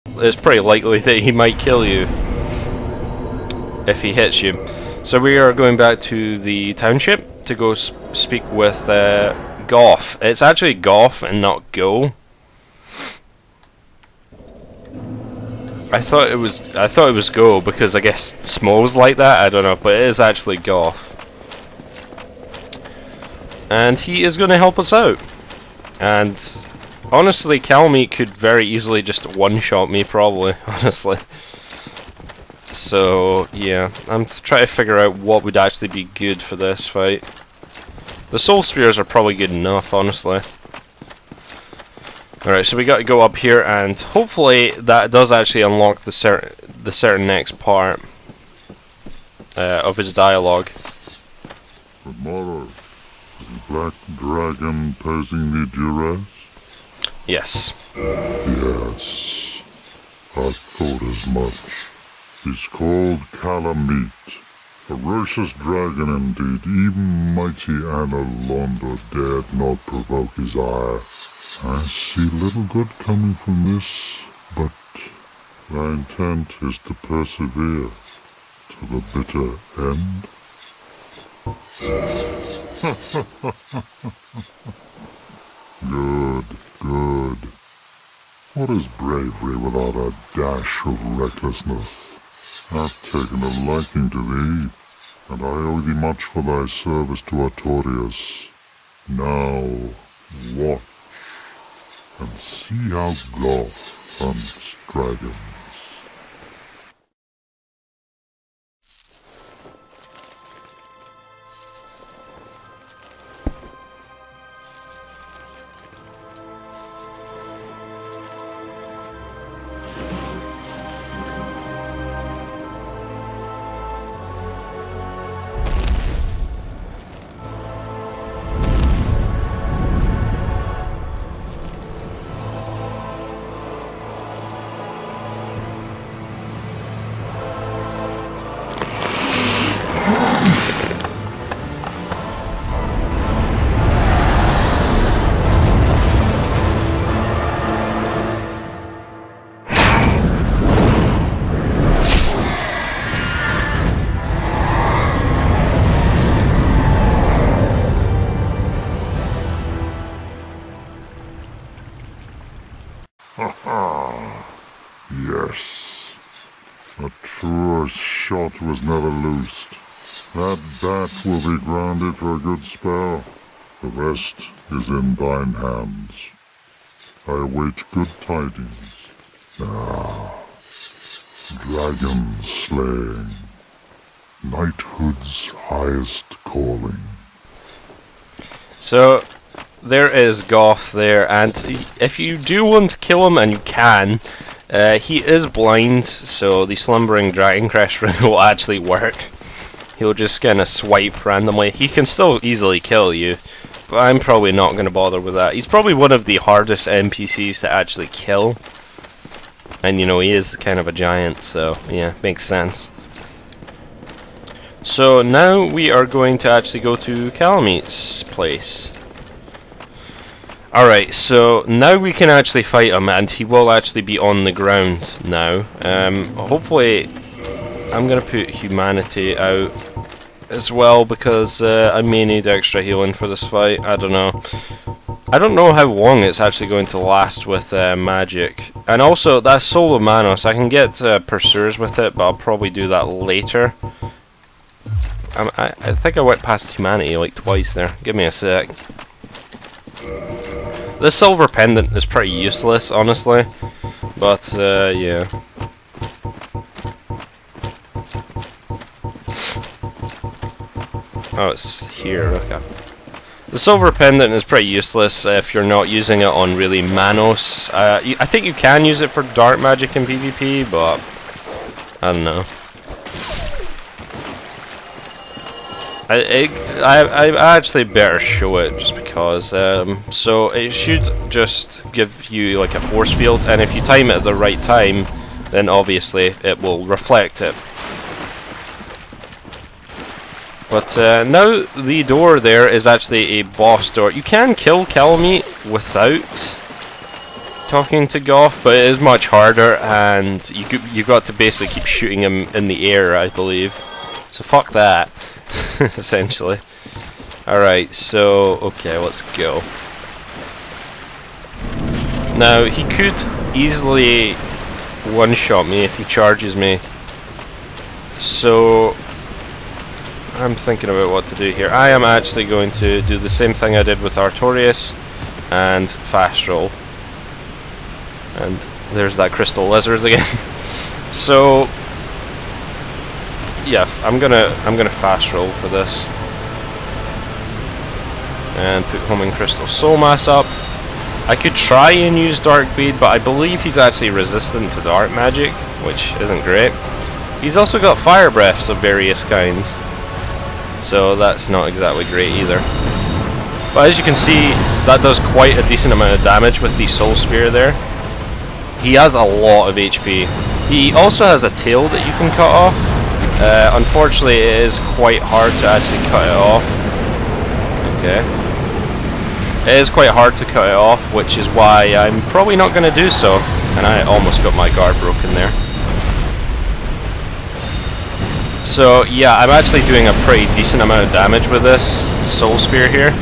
it's pretty likely that he might kill you if he hits you. So we are going back to the township to go speak with Goff. It's actually Goff and not Go. I thought it was Go because I guess Smo's like that. I don't know, but it is actually Goff. And he is going to help us out. And honestly, Kalameet could very easily just one-shot me, probably. Honestly. So yeah, I'm trying to figure out what would actually be good for this fight. The soul spears are probably good enough, honestly. Alright, so we got to go up here, and hopefully that does actually unlock the certain next part of his dialogue. Tomorrow, is the black dragon posing the duress? Yes. Yes, I thought as much. He's called Kalameet. Ferocious dragon indeed, even mighty Anna dared not provoke his ire. I see little good coming from this, but my intent is to persevere to the bitter end. Good, good. What is bravery without a dash of recklessness? I've taken a liking to thee, and I owe thee much for thy service to Artorias. Now, watch, and see how Goff hunts dragons. Yes, a truer shot was never loosed. That bat will be grounded for a good spell. The rest is in thine hands. I await good tidings. Ah, dragon slaying, knighthood's highest calling. So there is Goff there, and if you do want to kill him, and you can, he is blind, so the slumbering dragon crest rune will actually work. He'll just kind of swipe randomly. He can still easily kill you, but I'm probably not going to bother with that. He's probably one of the hardest NPCs to actually kill, and you know, he is kind of a giant, so yeah, makes sense. So now we are going to actually go to Kalameet's place. Alright, so now we can actually fight him, and he will actually be on the ground now. Hopefully, I'm going to put humanity out as well, because I may need extra healing for this fight. I don't know. I don't know how long it's actually going to last with magic. And also, that Soul of Manos, I can get Pursuers with it, but I'll probably do that later. I think I went past humanity like twice there. Give me a sec. This silver pendant is pretty useless, honestly, but yeah. Oh, it's here, okay. The silver pendant is pretty useless if you're not using it on really Manos. I think you can use it for dark magic in PvP, but I don't know. I actually better show it just because. So it should just give you like a force field, and if you time it at the right time, then obviously it will reflect it. But now the door there is actually a boss door. You can kill Kalameet without talking to Goff, but it is much harder, and you got to basically keep shooting him in the air, I believe. So fuck that, essentially. Alright, so okay, let's go. Now he could easily one-shot me if he charges me. So I'm thinking about what to do here. I am actually going to do the same thing I did with Artorias and fast roll. And there's that crystal lizard again. So yeah, I'm gonna fast roll for this. And put homing crystal soul mass up. I could try and use dark bead, but I believe he's actually resistant to dark magic, which isn't great. He's also got fire breaths of various kinds, so that's not exactly great either. But as you can see, that does quite a decent amount of damage with the soul spear there. He has a lot of HP. He also has a tail that you can cut off. Unfortunately, it is quite hard to actually cut it off. Okay. It is quite hard to cut it off, which is why I'm probably not going to do so. And I almost got my guard broken there. So yeah, I'm actually doing a pretty decent amount of damage with this soul spear here,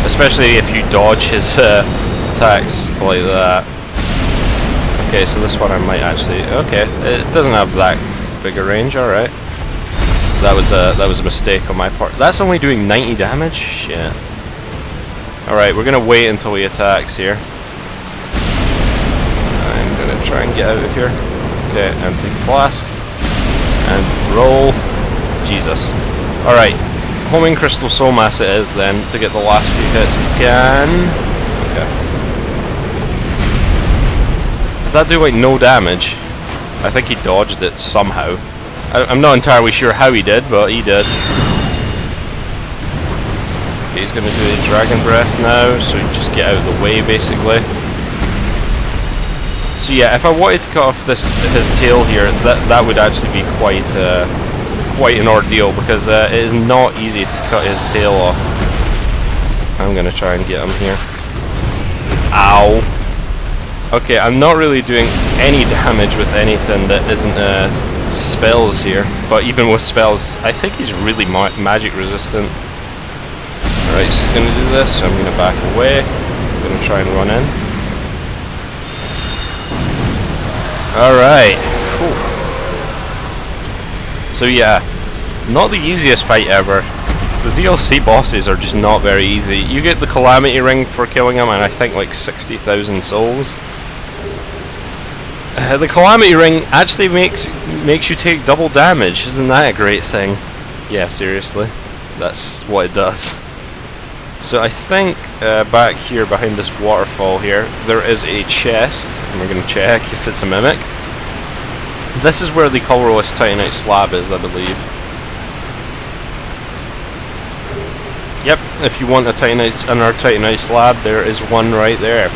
especially if you dodge his attacks like that. Okay, so this one I might actually. Okay, it doesn't have that big a range. All right, that was a mistake on my part. That's only doing 90 damage. Shit. All right, we're gonna wait until he attacks here. I'm gonna try and get out of here. Okay, and take a flask. And roll. Jesus. Alright. Homing crystal soul mass it is then to get the last few hits if we can. Okay. Did that do like no damage? I think he dodged it somehow. I'm not entirely sure how he did, but he did. Okay, he's gonna do a dragon breath now, so you just get out of the way basically. So yeah, if I wanted to cut off his tail here, that would actually be quite an ordeal, because it is not easy to cut his tail off. I'm gonna try and get him here. Ow. Okay, I'm not really doing any damage with anything that isn't spells here, but even with spells, I think he's really magic resistant. Alright, so he's gonna do this, so I'm gonna back away. I'm gonna try and run in. Alright. So yeah, not the easiest fight ever. The DLC bosses are just not very easy. You get the Calamity Ring for killing them, and I think like 60,000 souls. The Calamity Ring actually makes you take double damage. Isn't that a great thing? Yeah, seriously. That's what it does. So I think back here behind this waterfall here, there is a chest, and we're going to check if it's a mimic. This is where the colourless titanite slab is, I believe. Yep, if you want another titanite slab, there is one right there.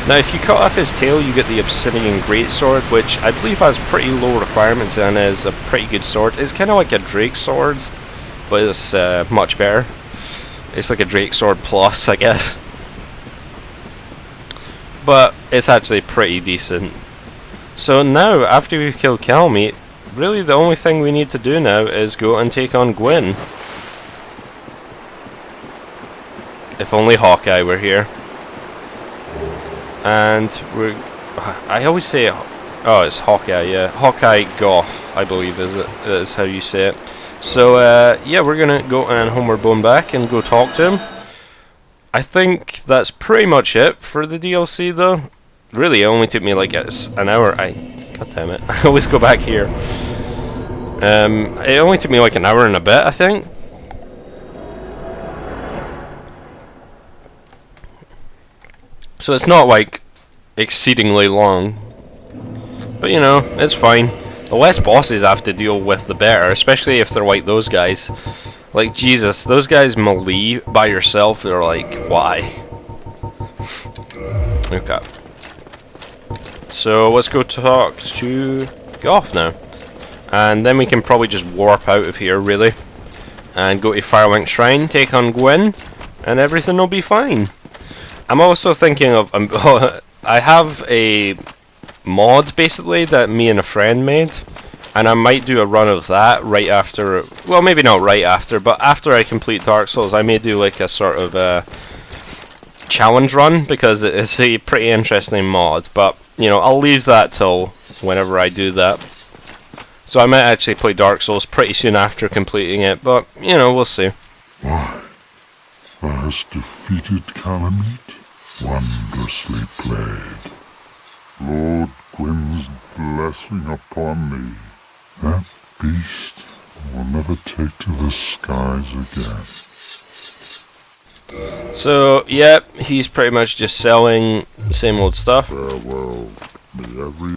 Now if you cut off his tail, you get the Obsidian Greatsword, which I believe has pretty low requirements and is a pretty good sword. It's kind of like a Drake sword, but it's much better. It's like a Drake sword plus, I guess. But it's actually pretty decent. So now, after we've killed Kalameet, really the only thing we need to do now is go and take on Gwyn. If only Hawkeye were here. And I always say, oh, it's Hawkeye, yeah. Hawkeye Goff, I believe is how you say it. So, yeah, we're gonna go and homeward bone back and go talk to him. I think that's pretty much it for the DLC, though. Really, it only took me like an hour. God damn it, I always go back here. It only took me like an hour and a bit, I think. So it's not like exceedingly long. But you know, it's fine. The less bosses I have to deal with, the better, especially if they're like those guys. Like, Jesus, those guys melee by yourself, they're like, why? Okay. So, let's go talk to Goff now. And then we can probably just warp out of here, really. And go to Firewink Shrine, take on Gwyn, and everything will be fine. I'm also thinking of... I have a mod basically that me and a friend made, and I might do a run of that right after, well, maybe not right after, but after I complete Dark Souls I may do like a sort of challenge run, because it's a pretty interesting mod. But you know, I'll leave that till whenever I do that. So I might actually play Dark Souls pretty soon after completing it, but you know, we'll see. Why, thou hast defeated Kalameet. Wondrously played. Lord Gwyn's blessing upon thee. That beast will never take to the skies again. So, yep, he's pretty much just selling the same old stuff. Farewell, me every...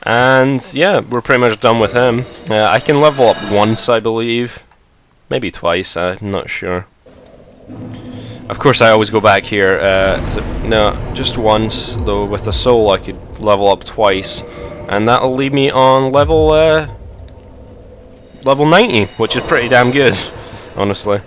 And, yeah, we're pretty much done with him. I can level up once, I believe. Maybe twice, I'm not sure. Of course, I always go back here. No, just once, though with the soul I could level up twice. And that'll leave me on level 90, which is pretty damn good, honestly.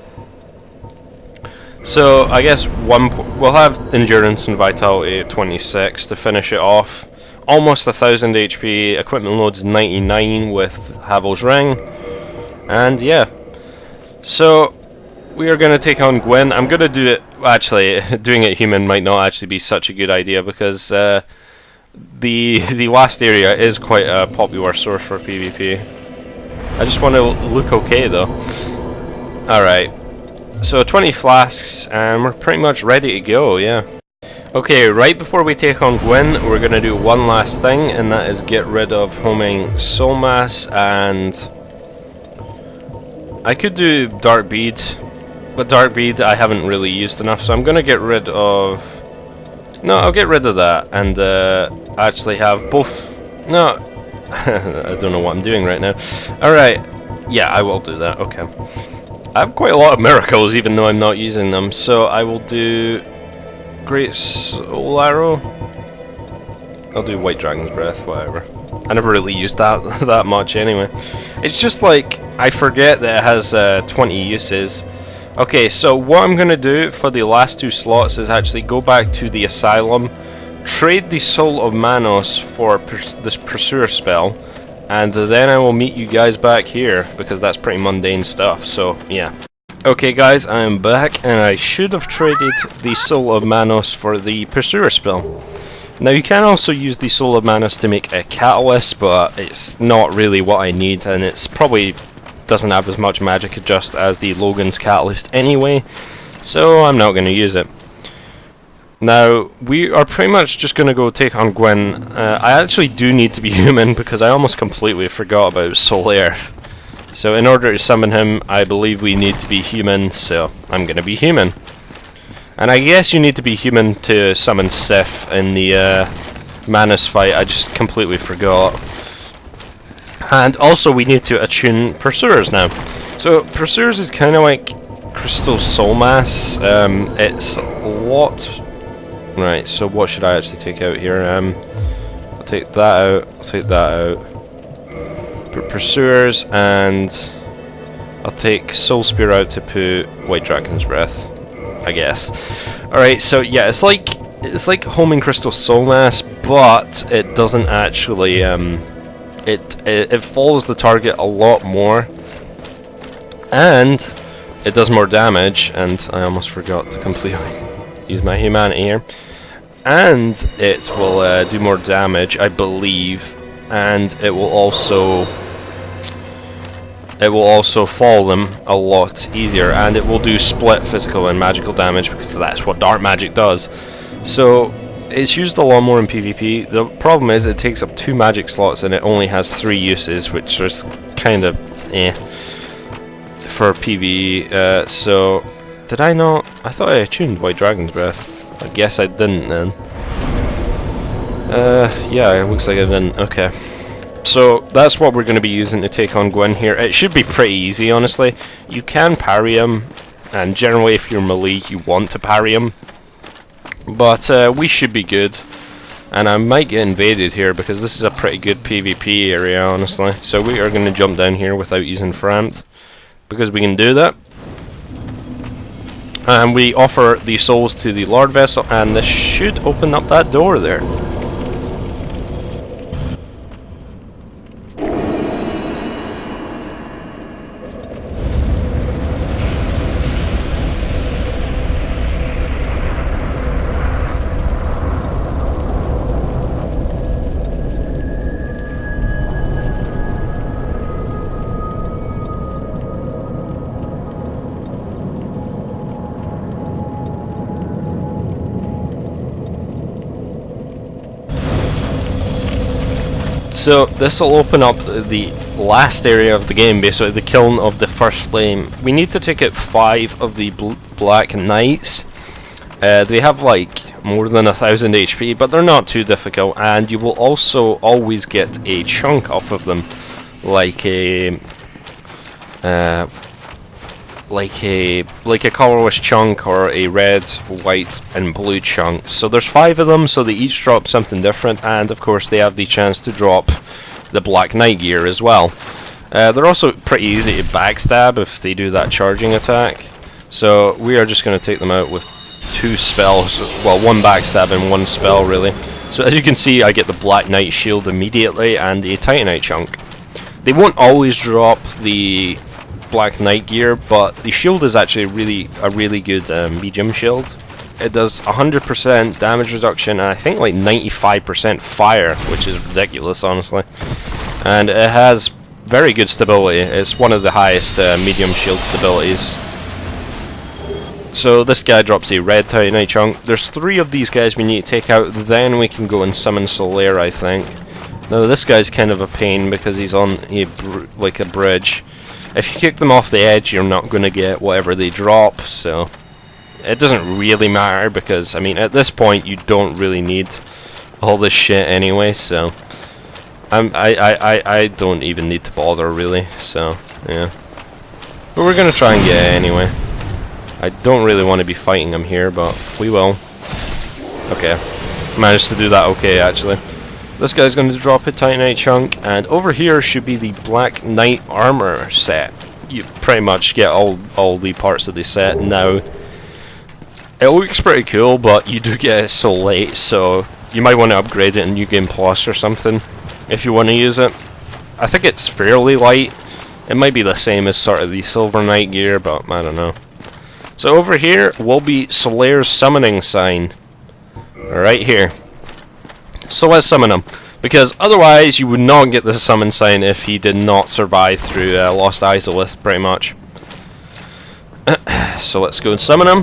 So I guess we'll have endurance and vitality at 26 to finish it off. Almost 1000 HP. Equipment load's 99 with Havel's ring, and yeah. So we are going to take on Gwyn. I'm going to do it. Actually, doing it human might not actually be such a good idea, because the last area is quite a popular source for PvP. I just want to look okay though. All right. So 20 flasks, and we're pretty much ready to go, yeah. Okay, right before we take on Gwyn, we're going to do one last thing, and that is get rid of homing soul mass, and I could do dark bead, but dark bead I haven't really used enough, so I'm going to get rid of... No, I'll get rid of that, and actually have both... No, I don't know what I'm doing right now. Alright, yeah, I will do that, okay. I have quite a lot of miracles, even though I'm not using them, so I will do Great Soul Arrow. I'll do White Dragon's Breath, whatever. I never really used that much anyway. It's just like, I forget that it has 20 uses. Okay, so what I'm going to do for the last 2 slots is actually go back to the Asylum, trade the Soul of Manos for this Pursuer spell, and then I will meet you guys back here, because that's pretty mundane stuff, so yeah. Okay guys, I am back, and I should have traded the Soul of Manos for the Pursuer spell. Now you can also use the Soul of Manos to make a Catalyst, but it's not really what I need, and it's probably doesn't have as much magic adjust as the Logan's Catalyst anyway, so I'm not going to use it. Now, we are pretty much just going to go take on Gwyn. I actually do need to be human, because I almost completely forgot about Soul Air. So in order to summon him, I believe we need to be human, so I'm going to be human. And I guess you need to be human to summon Sif in the Manus fight, I just completely forgot. And also we need to attune Pursuers now. So Pursuers is kind of like Crystal Soul Mass. It's a lot... Right, so what should I actually take out here? I'll take that out, I'll take that out. Pursuers, and I'll take Soul Spear out to put White Dragon's Breath, I guess. Alright, so yeah, it's like homing Crystal Soul Mass, but it doesn't actually, it follows the target a lot more, and it does more damage, and I almost forgot to completely use my humanity here. And it will do more damage, I believe, and it will also fall them a lot easier, and it will do split physical and magical damage, because that's what dark magic does. So it's used a lot more in PvP. The problem is it takes up 2 magic slots and it only has 3 uses, which is kind of for PvE. So did I not? I thought I attuned White Dragon's Breath. I guess I didn't then. Yeah, it looks like I didn't. Okay. So that's what we're going to be using to take on Gwyn here. It should be pretty easy, honestly. You can parry him, and generally if you're melee you want to parry him. But we should be good. And I might get invaded here, because this is a pretty good PvP area, honestly. So we are going to jump down here without using Framt, because we can do that. And we offer the souls to the Lord Vessel, and this should open up that door there. So this will open up the last area of the game, basically the kiln of the first flame. We need to take out 5 of the Black Knights. They have like more than 1000 HP, but they're not too difficult, and you will also always get a chunk off of them, like a colorless chunk or a red, white and blue chunk. So there's 5 of them, so they each drop something different, and of course they have the chance to drop the Black Knight gear as well. They're also pretty easy to backstab if they do that charging attack, so we are just going to take them out with 2 spells, well, 1 backstab and 1 spell really. So as you can see, I get the Black Knight shield immediately and a Titanite chunk. They won't always drop the Black Knight gear, but the shield is actually a really good medium shield. It does 100% damage reduction and I think like 95% fire, which is ridiculous honestly. And it has very good stability. It's one of the highest medium shield stabilities. So this guy drops a red Titanite chunk. There's 3 of these guys we need to take out, then we can go and summon Solaire, I think. Now this guy's kind of a pain because he's on like a bridge. If you kick them off the edge, you're not going to get whatever they drop, so it doesn't really matter because, I mean, at this point you don't really need all this shit anyway, so I don't even need to bother really, so yeah. But we're going to try and get it anyway. I don't really want to be fighting him here, but we will. Okay, managed to do that okay actually. This guy's going to drop a Titanite chunk, and over here should be the Black Knight armor set. You pretty much get all the parts of the set now. It looks pretty cool, but you do get it so late, so you might want to upgrade it in New Game Plus or something if you want to use it. I think it's fairly light. It might be the same as sort of the Silver Knight gear, but I don't know. So over here will be Solaire's summoning sign. Right here. So let's summon him, because otherwise you would not get the summon sign if he did not survive through Lost Izalith, pretty much. So let's go and summon him.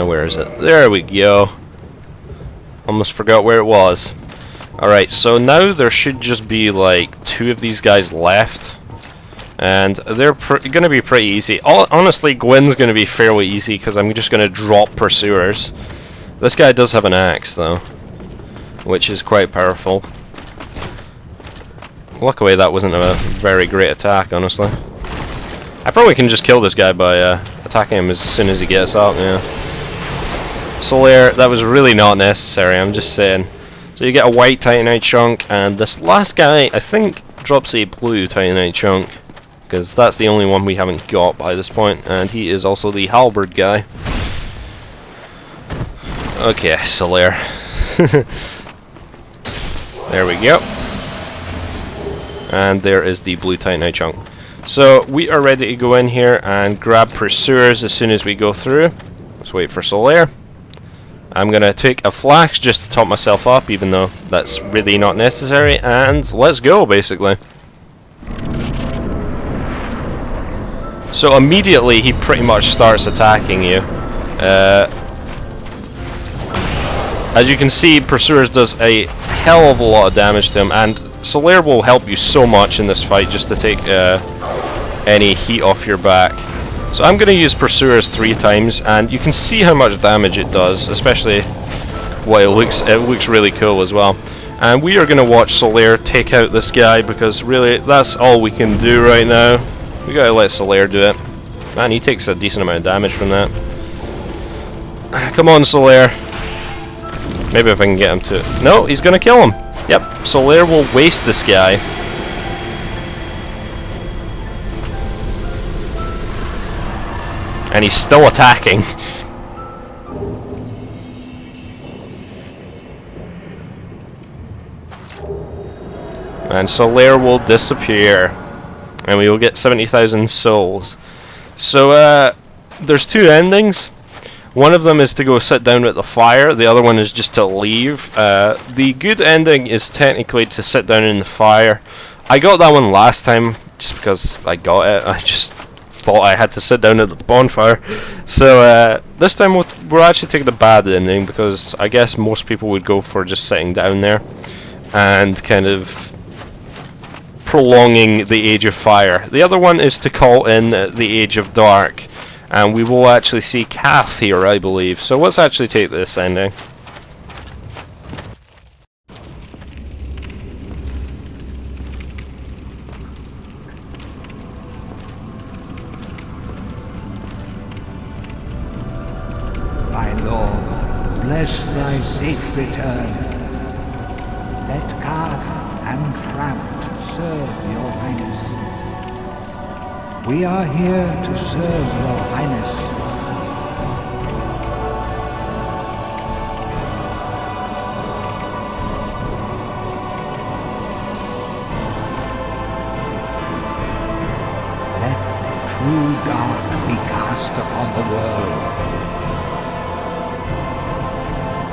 Where is it? There we go. Almost forgot where it was. Alright, so now there should just be like 2 of these guys left. And they're going to be pretty easy. Honestly, Gwyn's going to be fairly easy because I'm just going to drop Pursuers. This guy does have an axe though, which is quite powerful. Luckily that wasn't a very great attack, honestly. I probably can just kill this guy by attacking him as soon as he gets up, yeah. Solaire, that was really not necessary, I'm just saying. So you get a white Titanite chunk, and this last guy, I think, drops a blue Titanite chunk, because that's the only one we haven't got by this point, and he is also the halberd guy. Okay, Solaire. There we go. And there is the blue Titanite chunk. So we are ready to go in here and grab Pursuers as soon as we go through. Let's wait for Solaire. I'm going to take a flash just to top myself up, even though that's really not necessary, and let's go, basically. So immediately he pretty much starts attacking you. As you can see, Pursuers does a hell of a lot of damage to him, and Solaire will help you so much in this fight just to take any heat off your back. So I'm going to use Pursuers 3 times, and you can see how much damage it does, especially what it looks really cool as well. And we are going to watch Solaire take out this guy, because really that's all we can do right now. We gotta let Solaire do it. Man, he takes a decent amount of damage from that. Come on, Solaire. Maybe if I can get him to... No, he's gonna kill him. Yep, Solaire will waste this guy. And he's still attacking. And so Lair will disappear. And we will get 70,000 souls. So, there's two endings. One of them is to go sit down at the fire. The other one is just to leave. The good ending is technically to sit down in the fire. I got that one last time just because I got it. I just thought I had to sit down at the bonfire. So this time we'll actually take the bad ending, because I guess most people would go for just sitting down there and kind of prolonging the Age of Fire. The other one is to call in the Age of Dark, and we will actually see Kath here, I believe. So let's actually take this ending. My Lord, bless thy safe return. Let Kath and Fraft serve your Highness. We are here to serve your Highness. Let true dark be cast upon the world.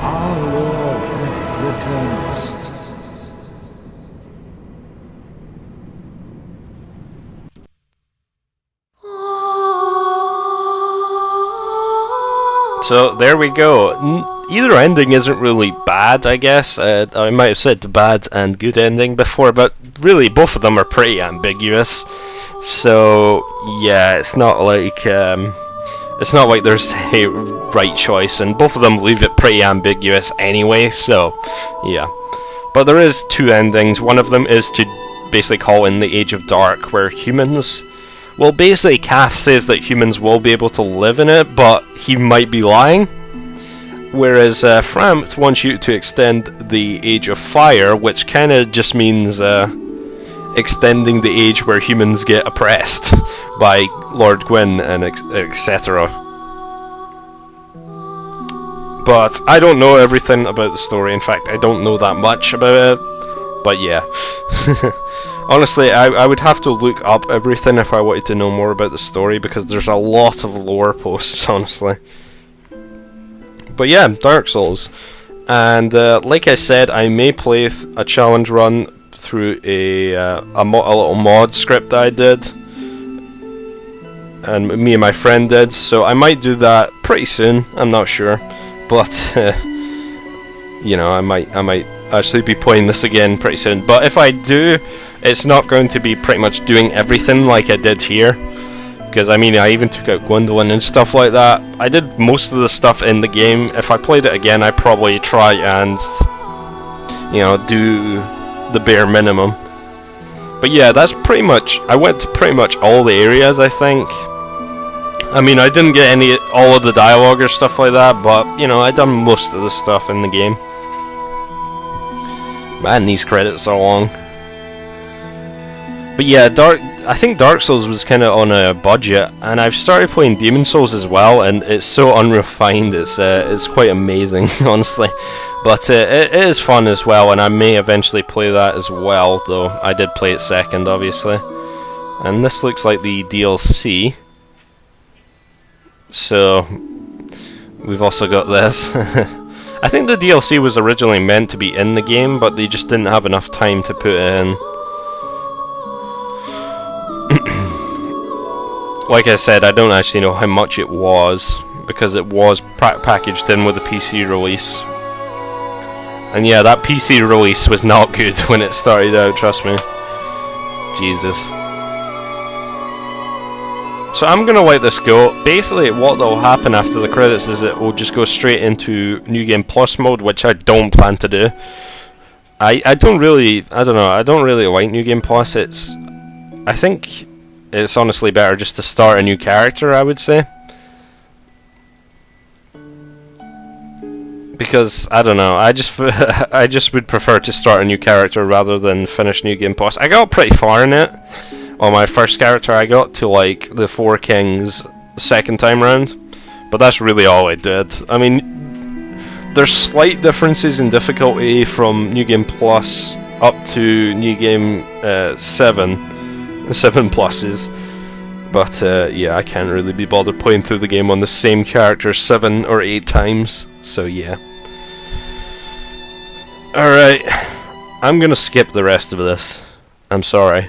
Our Lord hath returned. So there we go. Either ending isn't really bad, I guess. I might have said bad and good ending before, but really both of them are pretty ambiguous. So yeah, it's not like there's a right choice, and both of them leave it pretty ambiguous anyway. So yeah, but there is two endings. One of them is to basically call in the Age of Dark, where humans. Well, basically, Kath says that humans will be able to live in it, but he might be lying. Whereas Framt wants you to extend the Age of Fire, which kind of just means extending the age where humans get oppressed by Lord Gwyn and etc. But I don't know everything about the story. In fact, I don't know that much about it. But yeah. Honestly, I would have to look up everything if I wanted to know more about the story, because there's a lot of lore posts, honestly. But yeah, Dark Souls. And like I said, I may play a challenge run through a little mod script that I did. And me and my friend did, so I might do that pretty soon, I'm not sure. But, you know, I might actually be playing this again pretty soon. But if I do, it's not going to be pretty much doing everything like I did here, because I mean, I even took out Gwendolyn and stuff like that. I did most of the stuff in the game. If I played it again, I'd probably try and, you know, do the bare minimum. But yeah, that's pretty much, I went to pretty much all the areas, I think. I mean, I didn't get all of the dialogue or stuff like that, but, you know, I done most of the stuff in the game. Man, these credits are long. But yeah, I think Dark Souls was kind of on a budget, and I've started playing Demon Souls as well, and it's so unrefined, it's quite amazing, honestly. But it is fun as well, and I may eventually play that as well, though I did play it second, obviously. And this looks like the DLC. So, we've also got this. I think the DLC was originally meant to be in the game, but they just didn't have enough time to put it in. Like I said, I don't actually know how much it was, because it was packaged in with the PC release. And yeah, that PC release was not good when it started out, trust me. Jesus. So I'm gonna let this go. Basically, what will happen after the credits is it will just go straight into New Game Plus mode, which I don't plan to do. I don't really like New Game Plus. I think it's honestly better just to start a new character, I would say. Because, I don't know, I just would prefer to start a new character rather than finish New Game Plus. I got pretty far in it. On my first character, I got to, like, the Four Kings second time round, but that's really all I did. I mean, there's slight differences in difficulty from New Game Plus up to New Game 7 pluses, but yeah, I can't really be bothered playing through the game on the same character 7 or 8 times, so yeah. Alright, I'm gonna skip the rest of this. I'm sorry.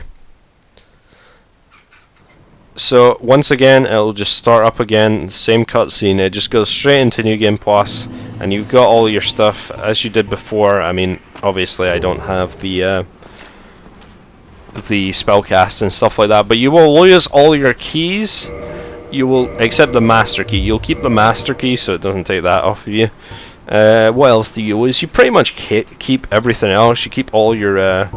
So once again, it'll just start up again, same cutscene. It just goes straight into New Game Plus, and you've got all your stuff as you did before. I mean, obviously I don't have the spellcast and stuff like that, but you will lose all your keys. You will, except the master key. You'll keep the master key, so it doesn't take that off of you. What else do you lose? You pretty much keep everything else. You keep all your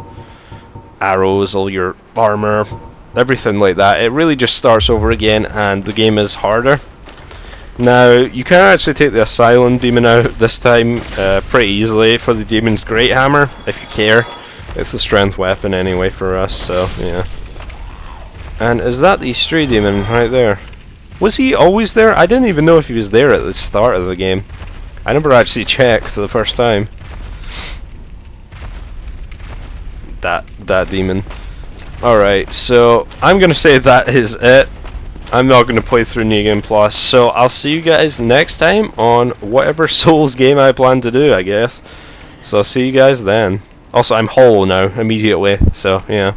arrows, all your armor, everything like that. It really just starts over again, and the game is harder. Now, you can actually take the Asylum Demon out this time pretty easily for the Demon's Great Hammer, if you care. It's a strength weapon anyway for us, so yeah. And is that the Stray Demon right there? Was he always there? I didn't even know if he was there at the start of the game. I never actually checked the first time. That demon. Alright, so I'm gonna say that is it. I'm not gonna play through New Game Plus, so I'll see you guys next time on whatever Souls game I plan to do, I guess. So I'll see you guys then. Also, I'm whole now, immediately, so yeah.